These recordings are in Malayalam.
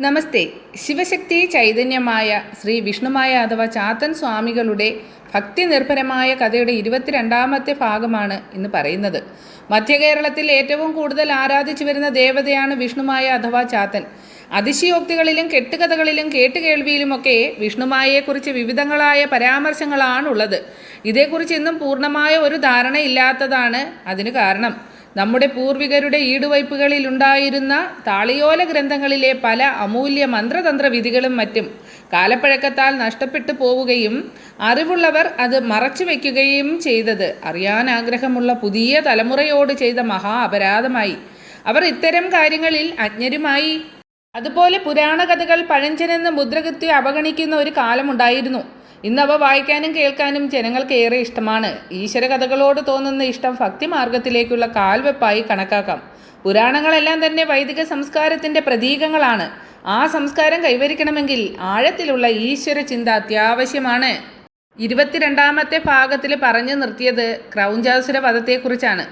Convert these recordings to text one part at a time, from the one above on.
നമസ്തേ. ശിവശക്തി ചൈതന്യമായ ശ്രീ വിഷ്ണുമായ അഥവാ ചാത്തൻ സ്വാമികളുടെ ഭക്തി നിർഭരമായ കഥയുടെ 22ാമത്തെ ഭാഗമാണ് ഇന്ന് പറയുന്നത്. മധ്യകേരളത്തിൽ ഏറ്റവും കൂടുതൽ ആരാധിച്ചു വരുന്ന ദേവതയാണ് വിഷ്ണുമായ അഥവാ ചാത്തൻ. അതിശയോക്തികളിലും കെട്ടുകഥകളിലും കേട്ടുകേൾവിയിലുമൊക്കെ വിഷ്ണുമായയെക്കുറിച്ച് വിവിധങ്ങളായ പരാമർശങ്ങളാണുള്ളത്. ഇതേക്കുറിച്ച് ഇന്നും പൂർണ്ണമായ ഒരു ധാരണയില്ലാത്തതാണ് അതിന് കാരണം. നമ്മുടെ പൂർവികരുടെ ഈടുവയ്പ്പുകളിലുണ്ടായിരുന്ന താളിയോല ഗ്രന്ഥങ്ങളിലെ പല അമൂല്യ മന്ത്രതന്ത്ര വിധികളും മറ്റും കാലപ്പഴക്കത്താൽ നഷ്ടപ്പെട്ടു പോവുകയും അറിവുള്ളവർ അത് മറച്ചു വയ്ക്കുകയും ചെയ്തത് അറിയാൻ ആഗ്രഹമുള്ള പുതിയ തലമുറയോട് ചെയ്ത മഹാ അപരാധമായി. അവർ ഇത്തരം കാര്യങ്ങളിൽ അജ്ഞരുമായി. അതുപോലെ പുരാണ കഥകൾ പഴഞ്ചനെന്ന് മുദ്രകുത്തി അവഗണിക്കുന്ന ഒരു കാലമുണ്ടായിരുന്നു. ഇന്നവ വായിക്കാനും കേൾക്കാനും ജനങ്ങൾക്ക് ഏറെ ഇഷ്ടമാണ്. ഈശ്വര കഥകളോട് തോന്നുന്ന ഇഷ്ടം ഭക്തിമാർഗത്തിലേക്കുള്ള കാൽവെപ്പായി കണക്കാക്കാം. പുരാണങ്ങളെല്ലാം തന്നെ വൈദിക സംസ്കാരത്തിൻ്റെ പ്രതീകങ്ങളാണ്. ആ സംസ്കാരം കൈവരിക്കണമെങ്കിൽ ആഴത്തിലുള്ള ഈശ്വര ചിന്ത അത്യാവശ്യമാണ്. 22ാമത്തെ ഭാഗത്തിൽ പറഞ്ഞു നിർത്തിയത് ക്രൗഞ്ചാസുര വധത്തെക്കുറിച്ചാണ്.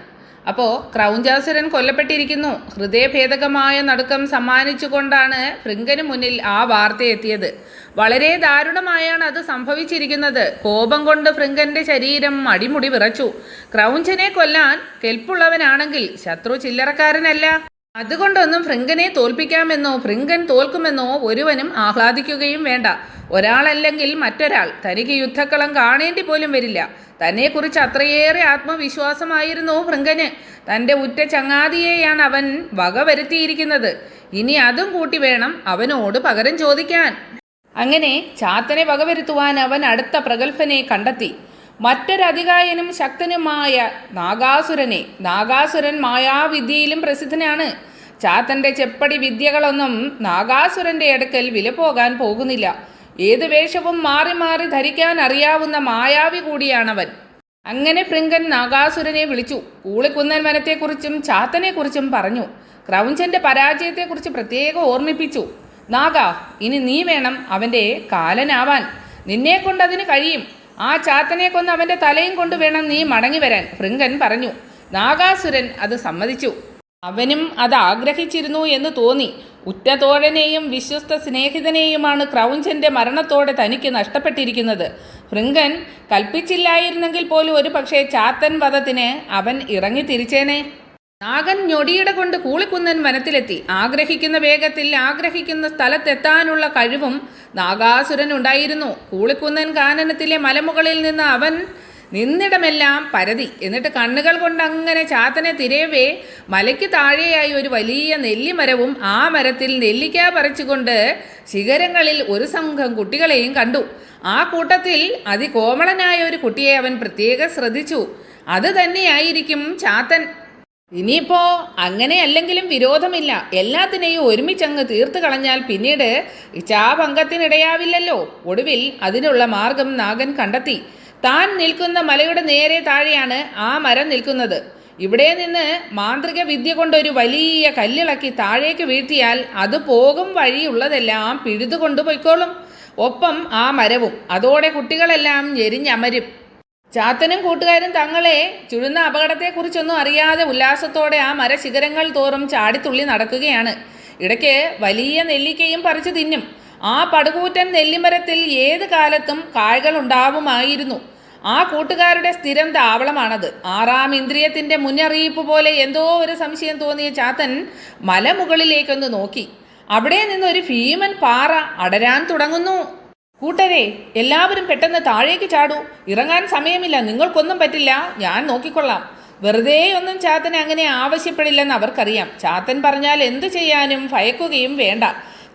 അപ്പോൾ ക്രൗഞ്ചാസുരൻ കൊല്ലപ്പെട്ടിരിക്കുന്നു. ഹൃദയഭേദകമായ നടുക്കം സമ്മാനിച്ചുകൊണ്ടാണ് ഭൃങ്കന് മുന്നിൽ ആ വാർത്ത എത്തിയത്. വളരെ ദാരുണമായാണ് അത് സംഭവിച്ചിരിക്കുന്നത്. കോപം കൊണ്ട് ഭൃങ്കന്റെ ശരീരം അടിമുടി വിറച്ചു. ക്രൗഞ്ചനെ കൊല്ലാൻ കെൽപ്പുള്ളവനാണെങ്കിൽ ശത്രു ചില്ലറക്കാരനല്ല. അതുകൊണ്ടൊന്നും ഭൃങ്കനെ തോൽപ്പിക്കാമെന്നോ ഭൃങ്കൻ തോൽക്കുമെന്നോ ഒരുവനും ആഹ്ലാദിക്കുകയും വേണ്ട. ഒരാളല്ലെങ്കിൽ മറ്റൊരാൾ തനിക്ക് യുദ്ധക്കളം കാണേണ്ടി പോലും വരില്ല. തന്നെക്കുറിച്ച് അത്രയേറെ ആത്മവിശ്വാസമായിരുന്നു ഭൃങ്കന്. തൻ്റെ ഉറ്റ ചങ്ങാതിയെയാണ് അവൻ വകവരുത്തിയിരിക്കുന്നത്. ഇനി അതും കൂട്ടി വേണം അവനോട് പകരം ചോദിക്കാൻ. അങ്ങനെ ചാത്തനെ വകവരുത്തുവാൻ അവൻ അടുത്ത പ്രഗത്ഭനെ കണ്ടെത്തി. മറ്റൊരധികായനും ശക്തനുമായ നാഗാസുരനെ. നാഗാസുരൻ മായാവിദ്യയിലും പ്രസിദ്ധനാണ്. ചാത്തൻ്റെ ചെപ്പടി വിദ്യകളൊന്നും നാഗാസുരൻ്റെ അടുക്കൽ വില പോകാൻ പോകുന്നില്ല. ഏത് വേഷവും മാറി മാറി ധരിക്കാൻ അറിയാവുന്ന മായാവി കൂടിയാണവൻ. അങ്ങനെ ഭൃങ്കൻ നാഗാസുരനെ വിളിച്ചു. കൂളിക്കുന്നൻ വനത്തെക്കുറിച്ചും ചാത്തനെക്കുറിച്ചും പറഞ്ഞു. ക്രൗഞ്ചൻ്റെ പരാജയത്തെക്കുറിച്ച് പ്രത്യേകം ഓർമ്മിപ്പിച്ചു. നാഗ, ഇനി നീ വേണം അവൻ്റെ കാലനാവാൻ. നിന്നെക്കൊണ്ടതിന് കഴിയും. ആ ചാത്തനെ കൊന്ന് അവൻ്റെ തലയും കൊണ്ട് വേണം നീ മടങ്ങി വരാൻ, ഭൃങ്കൻ പറഞ്ഞു. നാഗാസുരൻ അത് സമ്മതിച്ചു. അവനും അത് ആഗ്രഹിച്ചിരുന്നു എന്ന് തോന്നി. ഉറ്റ തോഴനെയും വിശ്വസ്ത സ്നേഹിതനെയുമാണ് ക്രൗഞ്ചൻ്റെ മരണത്തോടെ തനിക്ക് നഷ്ടപ്പെട്ടിരിക്കുന്നത്. ഭൃങ്കൻ കൽപ്പിച്ചില്ലായിരുന്നെങ്കിൽ പോലും ഒരു പക്ഷേ ചാത്തൻ വധത്തിന് അവൻ ഇറങ്ങി തിരിച്ചേനെ. നാഗൻ ഞൊടിയിട കൊണ്ട് കൂളിക്കുന്നൻ വനത്തിലെത്തി. ആഗ്രഹിക്കുന്ന വേഗത്തിൽ ആഗ്രഹിക്കുന്ന സ്ഥലത്തെത്താനുള്ള കഴിവും നാഗാസുരനുണ്ടായിരുന്നു. കൂളിക്കുന്നൻ കാനനത്തിലെ മലമുകളിൽ നിന്ന് അവൻ നിന്നിടമെല്ലാം പരതി. എന്നിട്ട് കണ്ണുകൾ കൊണ്ട് അങ്ങനെ ചാത്തനെ തിരയവേ മലയ്ക്ക് താഴെയായി ഒരു വലിയ നെല്ലിമരവും ആ മരത്തിൽ നെല്ലിക്ക പറിച്ചുകൊണ്ട് ശിഖരങ്ങളിൽ ഒരു സംഘം കുട്ടികളെയും കണ്ടു. ആ കൂട്ടത്തിൽ അതികോമളനായ ഒരു കുട്ടിയെ അവൻ പ്രത്യേകം ശ്രദ്ധിച്ചു. അത് തന്നെയായിരിക്കും ചാത്തൻ. ഇനിയിപ്പോ അങ്ങനെയല്ലെങ്കിലും വിരോധമില്ല. എല്ലാത്തിനെയും ഒരുമിച്ചങ്ങ് തീർത്തു കളഞ്ഞാൽ പിന്നീട് ഇച്ഛാഭംഗത്തിനിടയാവില്ലല്ലോ. ഒടുവിൽ അതിനുള്ള മാർഗം നാഗൻ കണ്ടെത്തി. താൻ നിൽക്കുന്ന മലയുടെ നേരെ താഴെയാണ് ആ മരം നിൽക്കുന്നത്. ഇവിടെ നിന്ന് മാന്ത്രിക വിദ്യ കൊണ്ടൊരു വലിയ കല്ലിളക്കി താഴേക്ക് വീഴ്ത്തിയാൽ അത് പോകും വഴിയുള്ളതെല്ലാം പിഴുതു കൊണ്ടുപോയിക്കോളും. ഒപ്പം ആ മരവും. അതോടെ കുട്ടികളെല്ലാം എരിഞ്ഞമരും. ചാത്തനും കൂട്ടുകാരും തങ്ങളെ ചുഴുന്ന അപകടത്തെക്കുറിച്ചൊന്നും അറിയാതെ ഉല്ലാസത്തോടെ ആ മരശിഖരങ്ങൾ തോറും ചാടിത്തുള്ളി നടക്കുകയാണ്. ഇടയ്ക്ക് വലിയ നെല്ലിക്കയും പറിച്ചു തിന്നും. ആ പടുകൂറ്റൻ നെല്ലിമരത്തിൽ ഏത് കാലത്തും കായ്കൾ ഉണ്ടാവുമായിരുന്നു. ആ കൂട്ടുകാരുടെ സ്ഥിരം താവളമാണത്. ആറാം ഇന്ദ്രിയത്തിൻ്റെ മുന്നറിയിപ്പ് പോലെ എന്തോ ഒരു സംശയം തോന്നിയ ചാത്തൻ മലമുകളിലേക്കൊന്ന് നോക്കി. അവിടെ നിന്നൊരു ഭീമൻ പാറ അടരാൻ തുടങ്ങുന്നു. കൂട്ടരെ, എല്ലാവരും പെട്ടെന്ന് താഴേക്ക് ചാടൂ. ഇറങ്ങാൻ സമയമില്ല. നിങ്ങൾക്കൊന്നും പറ്റില്ല. ഞാൻ നോക്കിക്കൊള്ളാം. വെറുതെ ഒന്നും ചാത്തൻ അങ്ങനെ ആവശ്യപ്പെടില്ലെന്ന് അവർക്കറിയാം. ചാത്തൻ പറഞ്ഞാൽ എന്തു ചെയ്യാനും ഭയക്കുകയും വേണ്ട.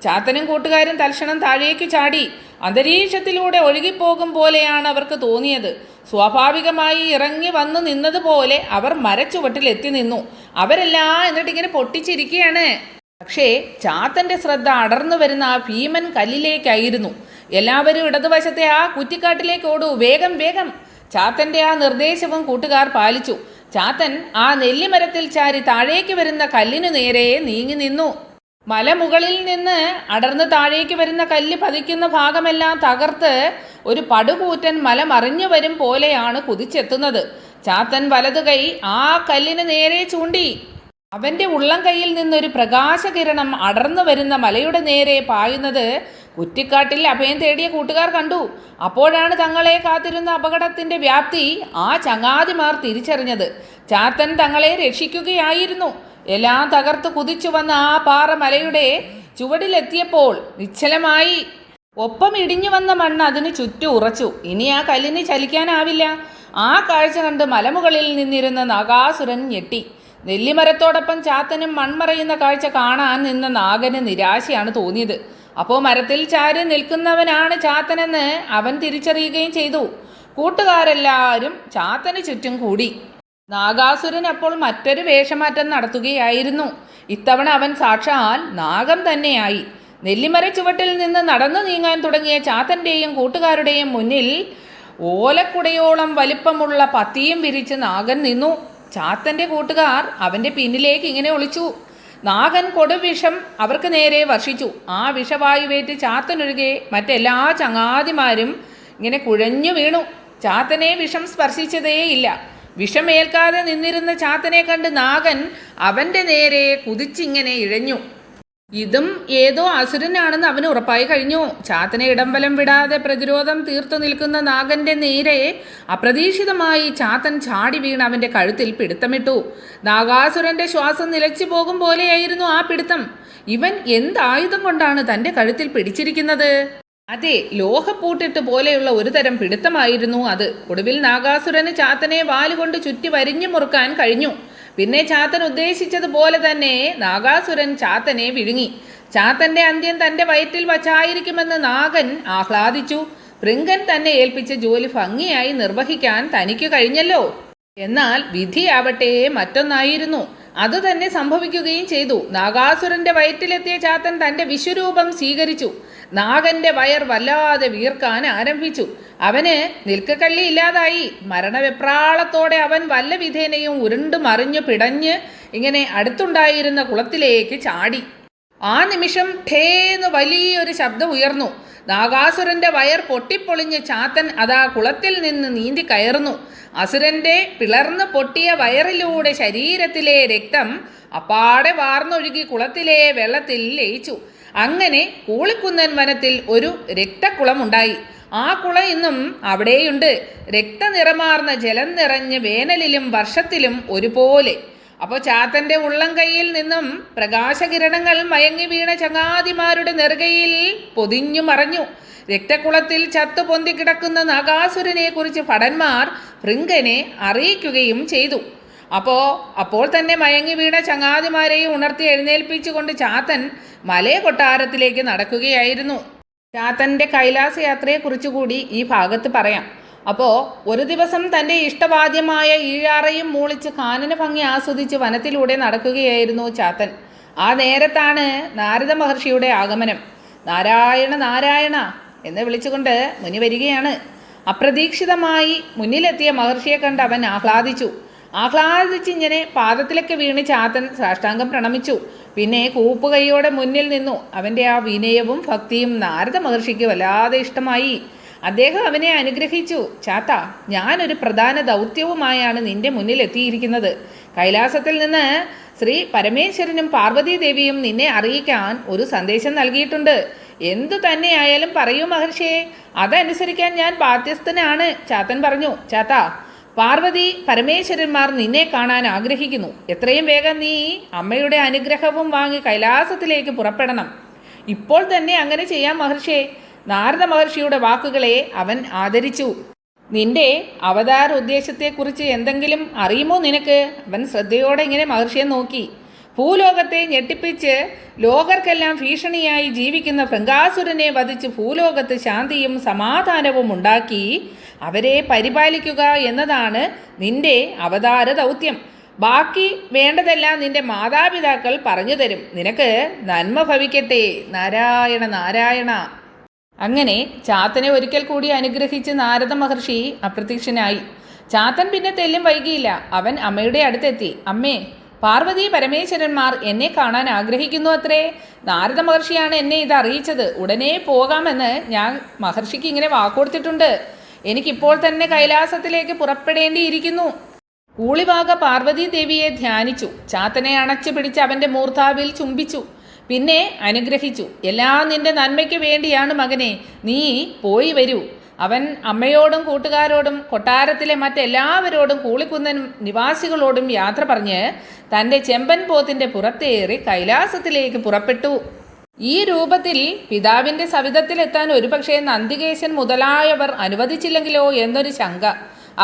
ചാത്തനും കൂട്ടുകാരും തൽക്ഷണം താഴേക്ക് ചാടി. അന്തരീക്ഷത്തിലൂടെ ഒഴുകിപ്പോകും പോലെയാണ് അവർക്ക് തോന്നിയത്. സ്വാഭാവികമായി ഇറങ്ങി വന്നു നിന്നതുപോലെ അവർ മരച്ചുവട്ടിലെത്തി നിന്നു. അവരെല്ലാം എന്നിട്ടിങ്ങനെ പൊട്ടിച്ചിരിക്കുകയാണ്. പക്ഷേ ചാത്തൻ്റെ ശ്രദ്ധ അടർന്നു വരുന്ന ആ ഭീമൻ കല്ലിലേക്കായിരുന്നു. എല്ലാവരും ഇടതുവശത്തെ ആ കുറ്റിക്കാട്ടിലേക്ക് ഓടൂ, വേഗം വേഗം. ചാത്തൻ്റെ ആ നിർദ്ദേശവും കൂട്ടുകാർ പാലിച്ചു. ചാത്തൻ ആ നെല്ലിമരത്തിൽ ചാരി താഴേക്ക് വരുന്ന കല്ലിനു നേരെ നീങ്ങി നിന്നു. മലമുകളിൽ നിന്ന് അടർന്ന് താഴേക്ക് വരുന്ന കല്ല് പതിക്കുന്ന ഭാഗമെല്ലാം തകർത്ത് ഒരു പടുകൂറ്റൻ മല മറിഞ്ഞു വരും പോലെയാണ് കുതിച്ചെത്തുന്നത്. ചാത്തൻ വലതു കൈ ആ കല്ലിന് നേരെ ചൂണ്ടി. അവൻ്റെ ഉള്ളം കൈയിൽ നിന്നൊരു പ്രകാശകിരണം അടർന്നു വരുന്ന മലയുടെ നേരെ പായുന്നത് കുറ്റിക്കാട്ടിൽ അഭയം തേടിയ കൂട്ടുകാർ കണ്ടു. അപ്പോഴാണ് തങ്ങളെ കാത്തിരുന്ന അപകടത്തിൻ്റെ വ്യാപ്തി ആ ചങ്ങാതിമാർ തിരിച്ചറിഞ്ഞത്. ചാത്തൻ തങ്ങളെ രക്ഷിക്കുകയായിരുന്നു. എല്ലാം തകർത്ത് കുതിച്ചു വന്ന ആ പാറ മലയുടെ ചുവടിലെത്തിയപ്പോൾ നിശ്ചലമായി. ഒപ്പം ഇടിഞ്ഞു വന്ന മണ്ണ് അതിന് ചുറ്റും ഉറച്ചു. ഇനി ആ കല്ലിന് ചലിക്കാനാവില്ല. ആ കാഴ്ച കണ്ട് മലമുകളിൽ നിന്നിരുന്ന നാഗാസുരൻ ഞെട്ടി. നെല്ലിമരത്തോടൊപ്പം ചാത്തനും മൺമറയുന്ന കാഴ്ച കാണാൻ നിന്ന നാഗന് നിരാശയാണ് തോന്നിയത്. അപ്പോൾ മരത്തിൽ ചാരി നിൽക്കുന്നവനാണ് ചാത്തനെന്ന് അവൻ തിരിച്ചറിയുകയും ചെയ്തു. കൂട്ടുകാരെല്ലാവരും ചാത്തന് ചുറ്റും കൂടി. നാഗാസുരൻ അപ്പോൾ മറ്റൊരു വേഷമാറ്റം നടത്തുകയായിരുന്നു. ഇത്തവണ അവൻ സാക്ഷാൽ നാഗം തന്നെയായി. നെല്ലിമര ചുവട്ടിൽ നിന്ന് നടന്നു നീങ്ങാൻ തുടങ്ങിയ ചാത്തൻ്റെയും കൂട്ടുകാരുടെയും മുന്നിൽ ഓലക്കുടയോളം വലിപ്പമുള്ള പത്തിയും വിരിച്ച് നാഗൻ നിന്നു. ചാത്തൻ്റെ കൂട്ടുകാർ അവൻ്റെ പിന്നിലേക്ക് ഇങ്ങനെ ഒളിച്ചു. നാഗൻ കൊടുവിഷം അവർക്ക് നേരെ വർഷിച്ചു. ആ വിഷവായുവേറ്റ് ചാത്തനൊഴികെ മറ്റെല്ലാ ചങ്ങാതിമാരും ഇങ്ങനെ കുഴഞ്ഞു വീണു. ചാത്തനെ വിഷം സ്പർശിച്ചതേയില്ല. വിഷമേൽക്കാതെ നിന്നിരുന്ന ചാത്തനെ കണ്ട് നാഗൻ അവൻ്റെ നേരെ കുതിച്ചിങ്ങനെ ഇഴഞ്ഞു. ഇതും ഏതോ അസുരനാണെന്ന് അവന് ഉറപ്പായി കഴിഞ്ഞു. ചാത്തനെ ഇടംബലം വിടാതെ പ്രതിരോധം തീർത്തു നിൽക്കുന്ന നാഗന്റെ നേരെ അപ്രതീക്ഷിതമായി ചാത്തൻ ചാടി വീണ് അവൻ്റെ കഴുത്തിൽ പിടുത്തമിട്ടു. നാഗാസുരന്റെ ശ്വാസം നിലച്ചു പോകും പോലെയായിരുന്നു ആ പിടുത്തം. ഇവൻ എന്തായുധം കൊണ്ടാണ് തൻ്റെ കഴുത്തിൽ പിടിച്ചിരിക്കുന്നത്? അതെ, ലോഹപ്പൂട്ടിട്ട് പോലെയുള്ള ഒരു തരം പിടുത്തമായിരുന്നു അത്. ഒടുവിൽ നാഗാസുരന് ചാത്തനെ വാലുകൊണ്ട് ചുറ്റി വരിഞ്ഞു മുറുക്കാൻ കഴിഞ്ഞു. പിന്നെ ചാത്തൻ ഉദ്ദേശിച്ചതുപോലെ തന്നെ നാഗാസുരൻ ചാത്തനെ വിഴുങ്ങി. ചാത്തന്റെ അന്ത്യം തൻ്റെ വയറ്റിൽ വച്ചായിരിക്കുമെന്ന് നാഗൻ ആഹ്ലാദിച്ചു. ഭൃങ്കൻ തന്നെ ഏൽപ്പിച്ച ജോലി ഭംഗിയായി നിർവഹിക്കാൻ തനിക്ക് കഴിഞ്ഞല്ലോ. എന്നാൽ വിധിയാവട്ടെ മറ്റൊന്നായിരുന്നു. അതുതന്നെ സംഭവിക്കുകയും ചെയ്തു. നാഗാസുരന്റെ വയറ്റിലെത്തിയ ചാത്തൻ തൻ്റെ വിശ്വരൂപം സ്വീകരിച്ചു. നാഗന്റെ വയർ വല്ലാതെ വീർക്കാൻ ആരംഭിച്ചു. അവന് നിൽക്കക്കള്ളി ഇല്ലാതായി. മരണവെപ്രാളത്തോടെ അവൻ വല്ല വിധേനയും ഉരുണ്ടു മറിഞ്ഞു പിടഞ്ഞ് ഇങ്ങനെ അടുത്തുണ്ടായിരുന്ന കുളത്തിലേക്ക് ചാടി. ആ നിമിഷം ഠേന്ന് വലിയൊരു ശബ്ദം ഉയർന്നു. നാഗാസുരന്റെ വയർ പൊട്ടിപ്പൊളിഞ്ഞ് ചാത്തൻ അതാ കുളത്തിൽ നിന്ന് നീന്തി കയറുന്നു. അസുരന്റെ പിളർന്നു പൊട്ടിയ വയറിലൂടെ ശരീരത്തിലെ രക്തം അപ്പാടെ വാർന്നൊഴുകി കുളത്തിലെ വെള്ളത്തിൽ ലയിച്ചു. അങ്ങനെ കൂളിക്കുന്നൻ വനത്തിൽ ഒരു രക്തക്കുളമുണ്ടായി. ആ കുളം ഇന്നും അവിടെയുണ്ട്. രക്തനിറമാർന്ന ജലം നിറഞ്ഞ് വേനലിലും വർഷത്തിലും ഒരുപോലെ. അപ്പോൾ ചാത്തൻ്റെ ഉള്ളം കൈയിൽ നിന്നും പ്രകാശകിരണങ്ങൾ മയങ്ങി വീണ ചങ്ങാതിമാരുടെ നെറുകയിൽ പൊതിഞ്ഞു മറഞ്ഞു. രക്തക്കുളത്തിൽ ചത്തു പൊന്തിക്കിടക്കുന്ന നാഗാസുരനെ കുറിച്ച് ഭടന്മാർ ഭൃങ്കനെ അറിയിക്കുകയും ചെയ്തു. അപ്പോൾ തന്നെ മയങ്ങി വീണ ചങ്ങാതിമാരെയും ഉണർത്തി എഴുന്നേൽപ്പിച്ചുകൊണ്ട് ചാത്തൻ മലയ കൊട്ടാരത്തിലേക്ക് നടക്കുകയായിരുന്നു. ചാത്തൻ്റെ കൈലാസയാത്രയെക്കുറിച്ചുകൂടി ഈ ഭാഗത്ത് പറയാം. അപ്പോൾ ഒരു ദിവസം തൻ്റെ ഇഷ്ടവാദ്യമായ ഈഴാറയും മൂളിച്ച് കാനന ഭംഗി ആസ്വദിച്ച് വനത്തിലൂടെ നടക്കുകയായിരുന്നു ചാത്തൻ. ആ നേരത്താണ് നാരദ മഹർഷിയുടെ ആഗമനം. നാരായണ നാരായണ എന്ന് വിളിച്ചുകൊണ്ട് മുനി വരികയാണ്. അപ്രതീക്ഷിതമായി മുന്നിലെത്തിയ മഹർഷിയെ കണ്ട് അവൻ ആഹ്ലാദിച്ചിങ്ങനെ പാദത്തിലേക്ക് വീണ് ചാത്തൻ സാഷ്ടാംഗം പ്രണമിച്ചു. പിന്നെ കൂപ്പുകൈയോടെ മുന്നിൽ നിന്നു. അവൻ്റെ ആ വിനയവും ഭക്തിയും നാരദ മഹർഷിക്ക് വല്ലാതെ ഇഷ്ടമായി. അദ്ദേഹം അവനെ അനുഗ്രഹിച്ചു. ചാത്ത, ഞാനൊരു പ്രധാന ദൗത്യവുമായാണ് നിന്റെ മുന്നിൽ എത്തിയിരിക്കുന്നത്. കൈലാസത്തിൽ നിന്ന് ശ്രീ പരമേശ്വരനും പാർവതീദേവിയും നിന്നെ അറിയിക്കാൻ ഒരു സന്ദേശം നൽകിയിട്ടുണ്ട്. എന്തു തന്നെയായാലും പറയൂ മഹർഷിയെ, അതനുസരിക്കാൻ ഞാൻ ബാധ്യസ്ഥനാണ്. ചാത്തൻ പറഞ്ഞു. ചാത്ത, പാർവതി പരമേശ്വരന്മാർ നിന്നെ കാണാൻ ആഗ്രഹിക്കുന്നു. എത്രയും വേഗം നീ അമ്മയുടെ അനുഗ്രഹവും വാങ്ങി കൈലാസത്തിലേക്ക് പുറപ്പെടണം. ഇപ്പോൾ തന്നെ അങ്ങനെ ചെയ്യാം മഹർഷിയെ. നാരദ മഹർഷിയുടെ വാക്കുകളെ അവൻ ആദരിച്ചു. നിന്റെ അവതാര ഉദ്ദേശത്തെക്കുറിച്ച് എന്തെങ്കിലും അറിയുമോ നിനക്ക്? അവൻ ശ്രദ്ധയോടെ ഇങ്ങനെ മഹർഷിയെ നോക്കി. ഭൂലോകത്തെ ഞെട്ടിപ്പിച്ച് ലോകർക്കെല്ലാം ഭീഷണിയായി ജീവിക്കുന്ന ഭൃങ്കാസുരനെ വധിച്ച് ഭൂലോകത്ത് ശാന്തിയും സമാധാനവും ഉണ്ടാക്കി അവരെ പരിപാലിക്കുക എന്നതാണ് നിന്റെ അവതാര ദൗത്യം. ബാക്കി വേണ്ടതെല്ലാം നിന്റെ മാതാപിതാക്കൾ പറഞ്ഞു തരും. നിനക്ക് നന്മ ഭവിക്കട്ടെ. നാരായണ നാരായണ. അങ്ങനെ ചാത്തനെ ഒരിക്കൽ കൂടി അനുഗ്രഹിച്ച് നാരദ മഹർഷി അപ്രത്യക്ഷനായി. ചാത്തൻ പിന്നെ തെല്ലും വൈകിയില്ല. അവൻ അമ്മയുടെ അടുത്തെത്തി. അമ്മേ, പാർവതി പരമേശ്വരന്മാർ എന്നെ കാണാൻ ആഗ്രഹിക്കുന്നു അത്രേ. നാരദ മഹർഷിയാണ് എന്നെ ഇത് അറിയിച്ചത്. ഉടനെ പോകാമെന്ന് ഞാൻ മഹർഷിക്ക് ഇങ്ങനെ വാക്കുകൊടുത്തിട്ടുണ്ട്. എനിക്കിപ്പോൾ തന്നെ കൈലാസത്തിലേക്ക് പുറപ്പെടേണ്ടിയിരിക്കുന്നു. കൂളിവാക പാർവതീദേവിയെ ധ്യാനിച്ചു. ചാത്തനെ അണച്ചു പിടിച്ച് അവൻ്റെ മൂർധാവിൽ ചുംബിച്ചു. പിന്നെ അനുഗ്രഹിച്ചു. എല്ലാം നിന്റെ നന്മയ്ക്ക് വേണ്ടിയാണ് മകനെ, നീ പോയി വരൂ. അവൻ അമ്മയോടും കൂട്ടുകാരോടും കൊട്ടാരത്തിലെ മറ്റെല്ലാവരോടും കൂളിക്കുന്നൻ നിവാസികളോടും യാത്ര പറഞ്ഞ് തൻ്റെ ചെമ്പൻ പോത്തിൻ്റെ പുറത്തേറി കൈലാസത്തിലേക്ക് പുറപ്പെട്ടു. ഈ രൂപത്തിൽ പിതാവിൻ്റെ സവിധത്തിലെത്താൻ ഒരുപക്ഷെ നന്ദികേശൻ മുതലായവർ അനുവദിച്ചില്ലെങ്കിലോ എന്നൊരു ശങ്ക.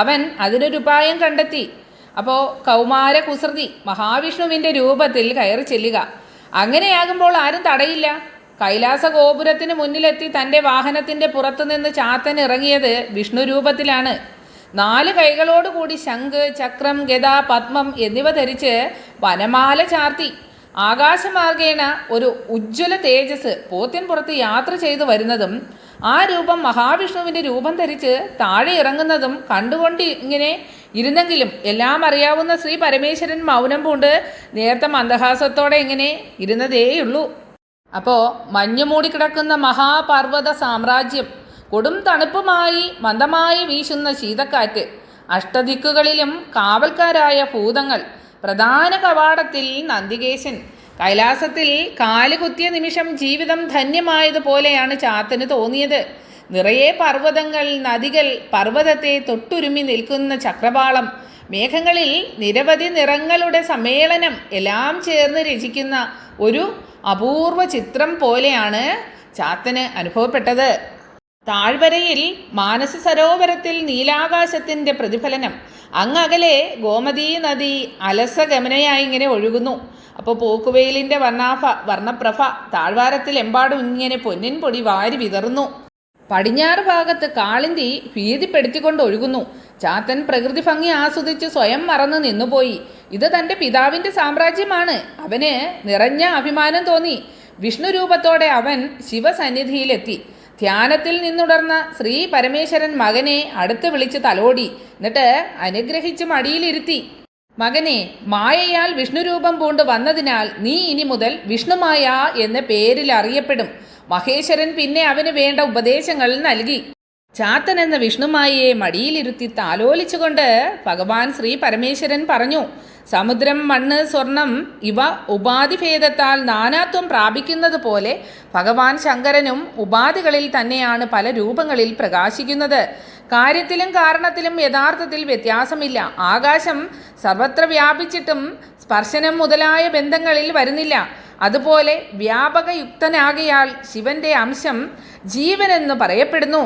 അവൻ അതിനൊരുപായം കണ്ടെത്തി. അപ്പോൾ കൗമാര കുസൃതി മഹാവിഷ്ണുവിൻ്റെ രൂപത്തിൽ കയറി ചെല്ലുക. അങ്ങനെയാകുമ്പോൾ ആരും തടയില്ല. കൈലാസ ഗോപുരത്തിന് മുന്നിലെത്തി തൻ്റെ വാഹനത്തിൻ്റെ പുറത്തുനിന്ന് ചാത്തൻ ഇറങ്ങിയത് വിഷ്ണു രൂപത്തിലാണ്. 4 കൈകളോടുകൂടി ശംഖ്, ചക്രം, ഗദ, പത്മം എന്നിവ ധരിച്ച് വനമാല ചാർത്തി ആകാശമാർഗേണ ഒരു ഉജ്ജ്വല തേജസ് പോത്തിൻ പുറത്ത് യാത്ര ചെയ്തു വരുന്നതും ആ രൂപം മഹാവിഷ്ണുവിൻ്റെ രൂപം ധരിച്ച് താഴെ ഇറങ്ങുന്നതും കണ്ടുകൊണ്ട് ഇങ്ങനെ ഇരുന്നെങ്കിലും എല്ലാം അറിയാവുന്ന ശ്രീ പരമേശ്വരൻ മൗനം പൂണ്ട് നേർത്ത മന്ദഹാസത്തോടെ ഇങ്ങനെ ഇരുന്നതേയുള്ളൂ. അപ്പോൾ മഞ്ഞു മൂടിക്കിടക്കുന്ന മഹാപർവ്വത സാമ്രാജ്യം, കൊടും തണുപ്പുമായി മന്ദമായി വീശുന്ന ശീതക്കാറ്റ്, അഷ്ടദിക്കുകളിലും കാവൽക്കാരായ ഭൂതങ്ങൾ, പ്രധാന കവാടത്തിൽ നന്ദികേശൻ. കൈലാസത്തിൽ കാലുകുത്തിയ നിമിഷം ജീവിതം ധന്യമായതുപോലെയാണ് ചാത്തന് തോന്നിയത്. നിറയെ പർവ്വതങ്ങൾ, നദികൾ, പർവ്വതത്തെ തൊട്ടുരുമി നിൽക്കുന്ന ചക്രവാളം, മേഘങ്ങളിൽ നിരവധി നിറങ്ങളുടെ സമ്മേളനം എല്ലാം ചേർന്ന് രചിക്കുന്ന ഒരു അപൂർവ ചിത്രം പോലെയാണ് ചാത്തന് അനുഭവപ്പെട്ടത്. താഴ്വരയിൽ മാനസ സരോവരത്തിൽ നീലാകാശത്തിൻ്റെ പ്രതിഫലനം. അങ്ങകലെ ഗോമതീ നദി അലസഗമനയായി ഇങ്ങനെ ഒഴുകുന്നു. അപ്പോൾ പോക്കുവെയിലിൻ്റെ വർണ്ണപ്രഭ താഴ്വാരത്തിൽ എമ്പാടും ഇങ്ങനെ പൊന്നിൻ പൊടി വാരി വിതറുന്നു. പടിഞ്ഞാറ് ഭാഗത്ത് കാളിന്തി ഭീതിപ്പെടുത്തിക്കൊണ്ട് ഒഴുകുന്നു. ചാത്തൻ പ്രകൃതി ഭംഗി ആസ്വദിച്ച് സ്വയം മറന്നു നിന്നുപോയി. ഇത് തൻ്റെ പിതാവിൻ്റെ സാമ്രാജ്യമാണ്. അവന് നിറഞ്ഞ അഭിമാനം തോന്നി. വിഷ്ണു രൂപത്തോടെ അവൻ ശിവസന്നിധിയിലെത്തി. ധ്യാനത്തിൽ നിന്നുടർന്ന ശ്രീ പരമേശ്വരൻ മകനെ അടുത്ത് വിളിച്ച് തലോടി. എന്നിട്ട് അനുഗ്രഹിച്ച് മടിയിലിരുത്തി. മകനെ, മായയാൽ വിഷ്ണുരൂപം പൂണ്ട് വന്നതിനാൽ നീ ഇനി മുതൽ വിഷ്ണുമായ എന്ന പേരിൽ അറിയപ്പെടും. മഹേശ്വരൻ പിന്നെ അവന് വേണ്ട ഉപദേശങ്ങൾ നൽകി. ചാത്തൻ എന്ന വിഷ്ണുമായയെ മടിയിലിരുത്തി താലോലിച്ചുകൊണ്ട് ഭഗവാൻ ശ്രീ പരമേശ്വരൻ പറഞ്ഞു, സമുദ്രം, മണ്ണ്, സ്വർണം ഇവ ഉപാധിഭേദത്താൽ നാനാത്വം പ്രാപിക്കുന്നത് പോലെ ഭഗവാൻ ശങ്കരനും ഉപാധികളിൽ തന്നെയാണ് പല രൂപങ്ങളിൽ പ്രകാശിക്കുന്നത്. കാര്യത്തിലും കാരണത്തിലും യഥാർത്ഥത്തിൽ വ്യത്യാസമില്ല. ആകാശം സർവത്ര വ്യാപിച്ചിട്ടും സ്പർശനം മുതലായ ബന്ധങ്ങളിൽ വരുന്നില്ല. അതുപോലെ വ്യാപകയുക്തനാകയാൽ ശിവന്റെ അംശം ജീവനെന്ന് പറയപ്പെടുന്നു.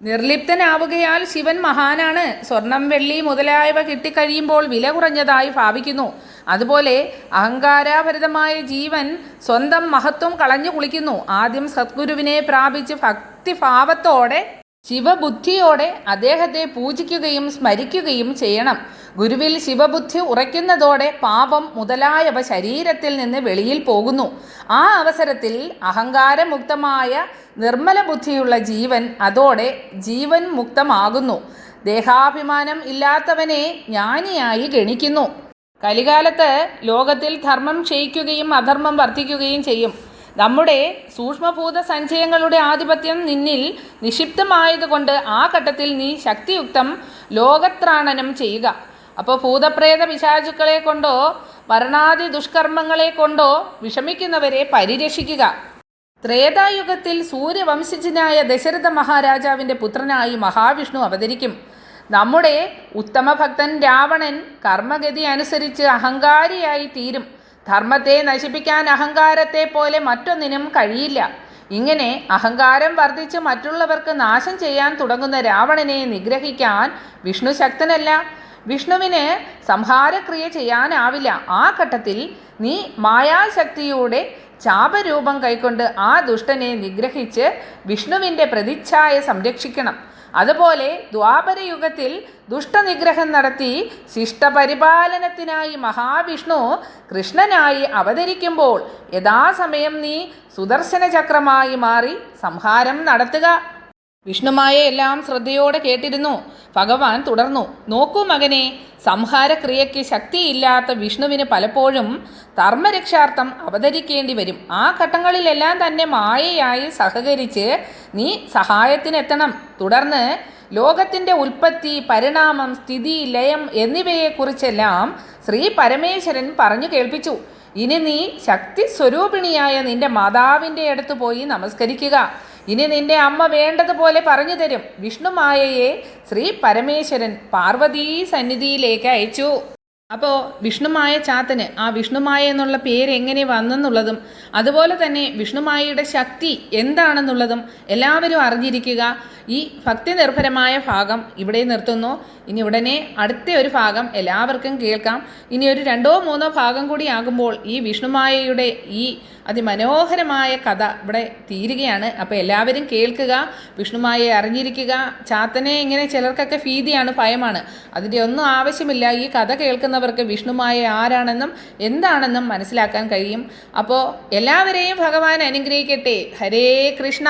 നിർലിപ്തനാവുകയാൽ ശിവൻ മഹാനാണ്. സ്വർണം, വെള്ളി മുതലായവ കിട്ടിക്കഴിയുമ്പോൾ വില കുറഞ്ഞതായി ഭാവിക്കുന്നു. അതുപോലെ അഹങ്കാരാഭരിതമായ ജീവൻ സ്വന്തം മഹത്വം കളഞ്ഞു കുളിക്കുന്നു. ആദ്യം സദ്ഗുരുവിനെ പ്രാപിച്ച് ഭക്തിഭാവത്തോടെ ശിവബുദ്ധിയോടെ അദ്ദേഹത്തെ പൂജിക്കുകയും സ്മരിക്കുകയും ചെയ്യണം. ഗുരുവിൽ ശിവബുദ്ധി ഉറയ്ക്കുന്നതോടെ പാപം മുതലായവ ശരീരത്തിൽ നിന്ന് വെളിയിൽ പോകുന്നു. ആ അവസരത്തിൽ അഹങ്കാരമുക്തമായ നിർമ്മല ബുദ്ധിയുള്ള ജീവൻ അതോടെ ജീവൻ മുക്തമാകുന്നു. ദേഹാഭിമാനം ഇല്ലാത്തവനെ ജ്ഞാനിയായി ഗണിക്കുന്നു. കലികാലത്ത് ലോകത്തിൽ ധർമ്മം ക്ഷയിക്കുകയും അധർമ്മം വർദ്ധിക്കുകയും ചെയ്യും. നമ്മുടെ സൂക്ഷ്മഭൂത സഞ്ചയങ്ങളുടെ ആധിപത്യം നിന്നിൽ നിക്ഷിപ്തമായതുകൊണ്ട് ആ ഘട്ടത്തിൽ നീ ശക്തിയുക്തം ലോകത്രാണനം ചെയ്യുക. അപ്പോൾ ഭൂതപ്രേത പിശാചുക്കളെ കൊണ്ടോ മരണാദി ദുഷ്കർമ്മങ്ങളെ കൊണ്ടോ വിഷമിക്കുന്നവരെ പരിരക്ഷിക്കുക. ത്രേതായുഗത്തിൽ സൂര്യവംശജനായ ദശരഥ മഹാരാജാവിൻ്റെ പുത്രനായി മഹാവിഷ്ണു അവതരിക്കും. നമ്മുടെ ഉത്തമഭക്തൻ രാവണൻ കർമ്മഗതി അനുസരിച്ച് അഹങ്കാരിയായി തീരും. ധർമ്മത്തെ നശിപ്പിക്കാൻ അഹങ്കാരത്തെ പോലെ മറ്റൊന്നിനും കഴിയില്ല. ഇങ്ങനെ അഹങ്കാരം വർദ്ധിച്ച് മറ്റുള്ളവർക്ക് നാശം ചെയ്യാൻ തുടങ്ങുന്ന രാവണനെ നിഗ്രഹിക്കാൻ വിഷ്ണു ശക്തനല്ല. വിഷ്ണുവിന് സംഹാരക്രിയ ചെയ്യാനാവില്ല. ആ ഘട്ടത്തിൽ നീ മായാശക്തിയുടെ ചാപരൂപം കൈക്കൊണ്ട് ആ ദുഷ്ടനെ നിഗ്രഹിച്ച് വിഷ്ണുവിൻ്റെ പ്രതിച്ഛായ സംരക്ഷിക്കണം. അതുപോലെ ദ്വാപരയുഗത്തിൽ ദുഷ്ടനിഗ്രഹം നടത്തി ശിഷ്ടപരിപാലനത്തിനായി മഹാവിഷ്ണു കൃഷ്ണനായി അവതരിക്കുമ്പോൾ യഥാസമയം നീ സുദർശന ചക്രമായി മാറി സംഹാരം നടത്തുക. വിഷ്ണുമായ എല്ലാം ശ്രദ്ധയോടെ കേട്ടിരുന്നു. ഭഗവാൻ തുടർന്നു, നോക്കൂ മകനെ, സംഹാരക്രിയയ്ക്ക് ശക്തിയില്ലാത്ത വിഷ്ണുവിന് പലപ്പോഴും ധർമ്മരക്ഷാർത്ഥം അവതരിക്കേണ്ടി വരും. ആ ഘട്ടങ്ങളിലെല്ലാം തന്നെ മായയായി സഹകരിച്ച് നീ സഹായത്തിനെത്തണം. തുടർന്ന് ലോകത്തിൻ്റെ ഉൽപ്പത്തി, പരിണാമം, സ്ഥിതി, ലയം എന്നിവയെക്കുറിച്ചെല്ലാം ശ്രീ പരമേശ്വരൻ പറഞ്ഞു കേൾപ്പിച്ചു. ഇനി നീ ശക്തി സ്വരൂപിണിയായ നിന്റെ മാതാവിൻ്റെ അടുത്ത് പോയി നമസ്കരിക്കുക. ഇനി നിന്റെ അമ്മ വേണ്ടതുപോലെ പറഞ്ഞു തരും. വിഷ്ണുമായയെ ശ്രീ പരമേശ്വരൻ പാർവതീ സന്നിധിയിലേക്ക് അയച്ചു. അപ്പോൾ വിഷ്ണുമായ ചാത്തന് ആ വിഷ്ണുമായ എന്നുള്ള പേര് എങ്ങനെ വന്നെന്നുള്ളതും അതുപോലെ തന്നെ വിഷ്ണുമായയുടെ ശക്തി എന്താണെന്നുള്ളതും എല്ലാവരും അറിഞ്ഞിരിക്കുക. ഈ ഭക്തി നിർഭരമായ ഭാഗം ഇവിടെ നിർത്തുന്നു. ഇനി ഉടനെ അടുത്ത ഒരു ഭാഗം എല്ലാവർക്കും കേൾക്കാം. ഇനി ഒരു 2-3 ഭാഗം കൂടി ആകുമ്പോൾ ഈ വിഷ്ണുമായയുടെ ഈ അതിമനോഹരമായ കഥ ഇവിടെ തീരുകയാണ്. അപ്പോൾ എല്ലാവരും കേൾക്കുക, വിഷ്ണുമായയെ അറിഞ്ഞിരിക്കുക. ചാത്തനെ ഇങ്ങനെ ചിലർക്കൊക്കെ ഭീതിയാണ്, ഭയമാണ്. അതിൻ്റെ ഒന്നും ആവശ്യമില്ല. ഈ കഥ കേൾക്കുന്നവർക്ക് വിഷ്ണുമായ ആരാണെന്നും എന്താണെന്നും മനസ്സിലാക്കാൻ കഴിയും. അപ്പോൾ എല്ലാവരെയും ഭഗവാൻ അനുഗ്രഹിക്കട്ടെ. ഹരേ കൃഷ്ണ.